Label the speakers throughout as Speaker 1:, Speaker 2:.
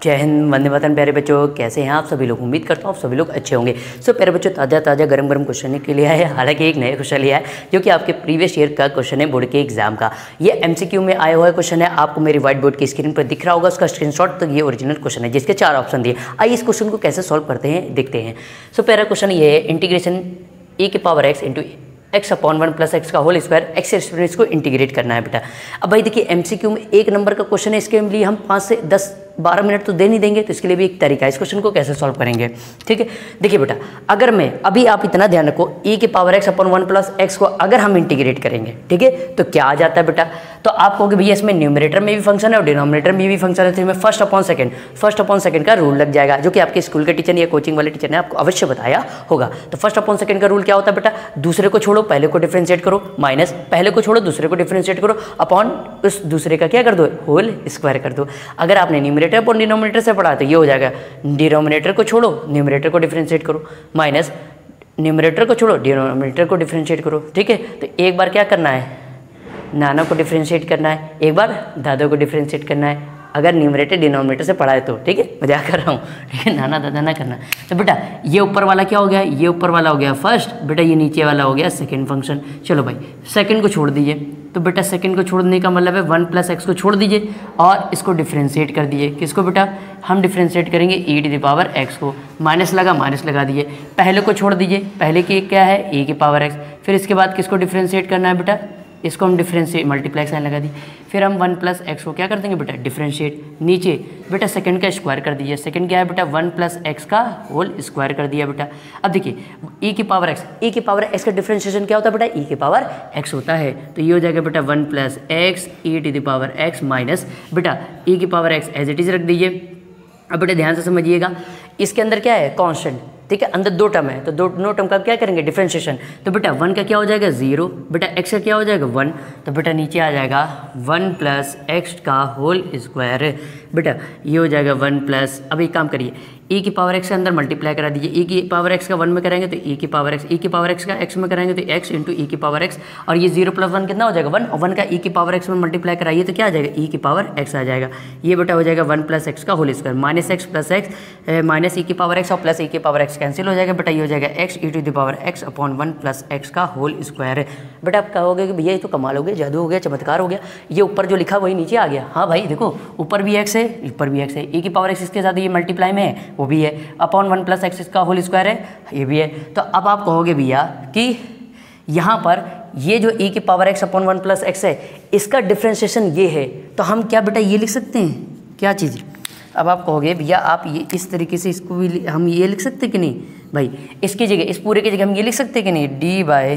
Speaker 1: जय हिंद, वंदे मातरम। प्यारे बच्चों, कैसे हैं आप सभी लोग? उम्मीद करता हूँ आप सभी लोग अच्छे होंगे। सो प्यारे बच्चों, ताज़ा गरम क्वेश्चन के लिए है। हालांकि एक नया क्वेश्चन लिया है जो कि आपके प्रीवियस ईयर का क्वेश्चन है, बोर्ड के एग्जाम का। ये एमसीक्यू में आया हुआ क्वेश्चन है, आपको मेरी व्हाइट बोर्ड की स्क्रीन पर दिख रहा होगा उसका स्क्रीनशॉट। तो ये ओरिजिनल क्वेश्चन है जिसके 4 ऑप्शन दिए। आइए इस क्वेश्चन को कैसे सॉल्व करते हैं देखते हैं। सो पहला क्वेश्चन ये है, इंटीग्रेशन e की power x into x upon 1 plus x का होल स्क्वायर, एक्स एक्सपीरियंस को इंटीग्रेट करना है बेटा। अब भाई देखिए, एमसीक्यू में 1 नंबर का क्वेश्चन है, इसके लिए हम 5 से 10-12 मिनट तो दे नहीं देंगे, तो इसके लिए भी एक तरीका है इस क्वेश्चन को कैसे सॉल्व करेंगे। ठीक है, देखिए बेटा, अगर मैं अभी आप इतना ध्यान रखो, e की power x upon 1 plus x को अगर हम इंटीग्रेट करेंगे, ठीक है, तो क्या आ जाता है बेटा? तो आप कहोगे भैया इसमें न्यूमरेटर में भी फंक्शन है और डिनोमिनेटर में भी फंक्शन है, तो इसमें फर्स्ट अपॉन सेकंड का रूल लग जाएगा, जो कि आपके स्कूल के टीचर या कोचिंग वाले टीचर ने आपको अवश्य बताया होगा। तो फर्स्ट अपॉन सेकंड का रूल क्या होता है बेटा? दूसरे को छोड़ो पहले को डिफरेंशिएट करो, माइनस पहले को छोड़ो दूसरे को डिफरेंशिएट करो, अपॉन उस दूसरे का क्या कर दो, होल स्क्वायर कर दो। अगर आपने न्यूमरेटर अपॉन डिनोमिनेटर से पढ़ा तो ये हो जाएगा, डिनोमिनेटर को छोड़ो न्यूमरेटर को डिफरेंशिएट करो, माइनस न्यूमरेटर को छोड़ो डिनोमिनेटर को डिफरेंशिएट करो। ठीक है, तो एक बार क्या करना है, नाना को डिफरेंशिएट करना है, एक बार दादा को डिफरेंशिएट करना है, अगर न्यूमरेटर डिनोमिनेटर से पढ़ा है तो। ठीक है, मजाक कर रहा हूँ, ठीक है, नाना दादा ना करना। तो बेटा ये ऊपर वाला क्या हो गया, ये ऊपर वाला हो गया फर्स्ट, बेटा ये नीचे वाला हो गया सेकंड फंक्शन। चलो भाई सेकंड को छोड़ दीजिए, तो बेटा सेकंड को छोड़ने का मतलब है 1 प्लस एक्स को छोड़ दीजिए और इसको डिफरेंशिएट कर दीजिए। किसको बेटा? हम डिफरेंशिएट करेंगे e to the power x को, माइनस लगा दीजिए, पहले को छोड़ दीजिए, पहले की क्या है e की पावर x। फिर इसके बाद किसको डिफरेंशिएट करना है बेटा? इसको हम डिफरेंशिएट मल्टीप्लाई साइन लगा दी, फिर हम 1 प्लस एक्स को क्या कर देंगे बेटा? डिफरेंशिएट। नीचे बेटा सेकंड का स्क्वायर कर दीजिए, सेकंड क्या है बेटा? 1 प्लस एक्स का होल स्क्वायर कर दिया बेटा। अब देखिए e की पावर x का डिफरेंशिएशन क्या होता है बेटा? e की पावर x होता है, तो ये हो जाएगा बेटा 1 plus x e to the power x minus बेटा e की power x as it is रख दीजिए। अब बेटा ध्यान से समझिएगा, इसके अंदर क्या है? कांस्टेंट। ठीक है, अंदर 2 टर्म है, तो दोनों टर्म का क्या करेंगे? डिफरेंशिएशन। तो बेटा 1 का क्या हो जाएगा? 0, बेटा x का क्या हो जाएगा? 1, तो बेटा नीचे आ जाएगा 1 प्लस एक्स का होल स्क्वायर। बेटा ये हो जाएगा 1 प्लस, अब एक काम करिए, e की पावर x के अंदर मल्टीप्लाई करा दीजिए, e की पावर x का 1 में कराएंगे तो e की पावर x का x में कराएंगे तो x इंटू e की पावर x, और ये 0 प्लस 1 कितना हो जाएगा? 1, और 1 का e की पावर x में मल्टीप्लाई कराइए तो क्या आ जाएगा? e की पावर x आ जाएगा। ये बेटा हो जाएगा 1 प्लस एक्स का whole square, minus x plus x, minus e की पावर x और प्लस e की पावर x कैंसिल हो जाएगा बेटा, ये हो जाएगा x e to the power x upon 1 plus x का होल स्क्वायर। बेटा आप कहोगे कि भैया ये तो कमाल हो गया, जादू हो गया, चमत्कार हो गया, ये ऊपर जो लिखा वही नीचे आ गया। हाँ भाई देखो, ऊपर भी x है, ऊपर भी x है, e की पावर x इसके साथ ये मल्टीप्लाई में है, वो भी है, अपॉन 1 प्लस एक्स का होल स्क्वायर है, ये भी है। तो अब आप कहोगे भैया कि यहाँ पर ये जो e की power x upon 1 plus x है, इसका डिफरेंशिएशन ये है, तो हम क्या बेटा ये लिख सकते हैं? क्या चीज़? अब आप कहोगे भैया आप ये इस तरीके से इसको भी हम ये लिख सकते कि नहीं? भाई इसकी जगह, इस पूरे की जगह हम ये लिख सकते कि नहीं? D by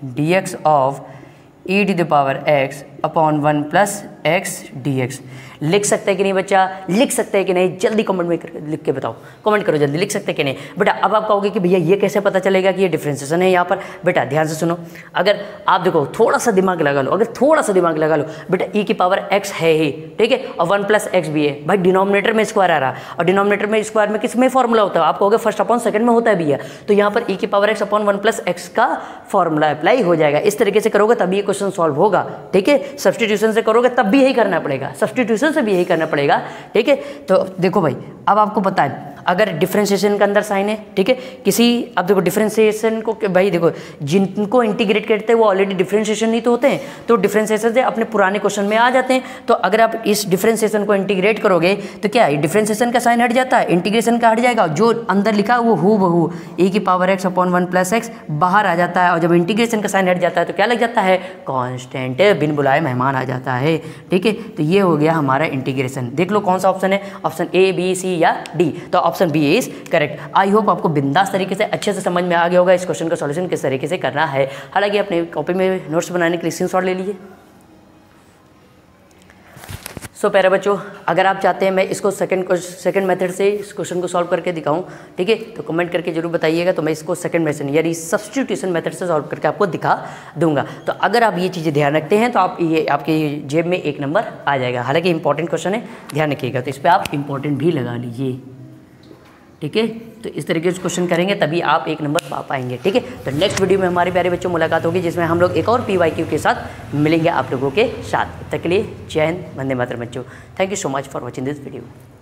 Speaker 1: d x of e to the power x upon 1 plus x d x लिख सकते हैं कि नहीं बच्चा? लिख सकते हैं कि नहीं? जल्दी कमेंट में लिख के बताओ, कमेंट करो जल्दी, लिख सकते हैं कि नहीं बेटा? अब आप कहोगे कि भैया ये कैसे पता चलेगा कि ये डिफरेंशिएशन है यहाँ पर? बेटा ध्यान से सुनो, अगर आप देखो थोड़ा सा दिमाग लगा लो, अगर थोड़ा सा दिमाग लगा लो बेटा, e की पावर x है ही, ठीक है, और 1 प्लस एक्स भी है भाई, डिनोमिनेटर में स्क्वायर आ रहा, और डिनोमिनेटर में स्क्वायर में किस में फॉर्मूला होता है? आप कहोगे फर्स्ट अपॉन सेकंड में होता है भैया, तो यहाँ पर e की power x upon 1 plus x का फॉर्मूला अप्लाई हो जाएगा। इस तरीके से करोगे तभी ये क्वेश्चन सॉल्व होगा। ठीक है, सब्स्टिट्यूशन से करोगे तब भी यही करना पड़ेगा, सब्स्टिट्यूशन से भी यही करना पड़ेगा। ठीक है, तो देखो भाई अब आपको पता है, अगर डिफरेंशिएशन का अंदर साइन है, ठीक है, किसी अब देखो डिफरेंशिएशन को भाई देखो, जिनको इंटीग्रेट करते हैं वो ऑलरेडी डिफरेंशिएशन नहीं तो होते हैं, तो डिफरेंशिएशन से अपने पुराने क्वेश्चन में आ जाते हैं। तो अगर आप इस डिफरेंशिएशन को इंटीग्रेट करोगे तो क्या है? डिफरेंशिएशन का साइन हट जाता है, इंटीग्रेशन का हट जाएगा, जो अंदर लिखा वो हूबहू e की power x upon 1 plus x बाहर आ जाता है, और जब इंटीग्रेशन का साइन हट जाता है तो क्या लग जाता है? कांस्टेंट, बिन बुलाए मेहमान आ जाता है। ठीक है, तो ये हो गया हमारा इंटीग्रेशन। देख लो कौन सा ऑप्शन है, ऑप्शन ए, बी, सी या डी? तो option B is correct. I hope आपको बिंदास तरीके से अच्छे से समझ में आ गया होगा इस क्वेश्चन का सॉल्यूशन किस तरीके से करना है। हालांकि अपने कॉपी में नोट्स बनाने के लिए स्क्रीनशॉट ले लीजिए। सो प्यारे बच्चों, अगर आप चाहते हैं मैं इसको सेकंड मेथड से इस क्वेश्चन को सॉल्व करके दिखाऊं, ठीक है, तो कमेंट करके जरूर बताइएगा, तो मैं इसको सेकंड मेथड यानी सब्स्टिट्यूशन मेथड से सॉल्व करके आपको दिखा दूंगा। तो अगर आप ये चीज़ें ध्यान रखते हैं तो आप ये आपके जेब में 1 नंबर आ जाएगा। हालांकि इंपॉर्टेंट क्वेश्चन है, ध्यान रखिएगा, तो इस पर आप इंपॉर्टेंट भी लगा लीजिए। ठीक है, तो इस तरीके से क्वेश्चन करेंगे तभी आप 1 नंबर पा पाएंगे। ठीक है, तो नेक्स्ट वीडियो में हमारे प्यारे बच्चों मुलाकात होगी, जिसमें हम लोग एक और PYQ के साथ मिलेंगे आप लोगों के साथ। तब तक के लिए जय हिंद, वंदे मातरम बच्चों। Thank you so much for watching this video.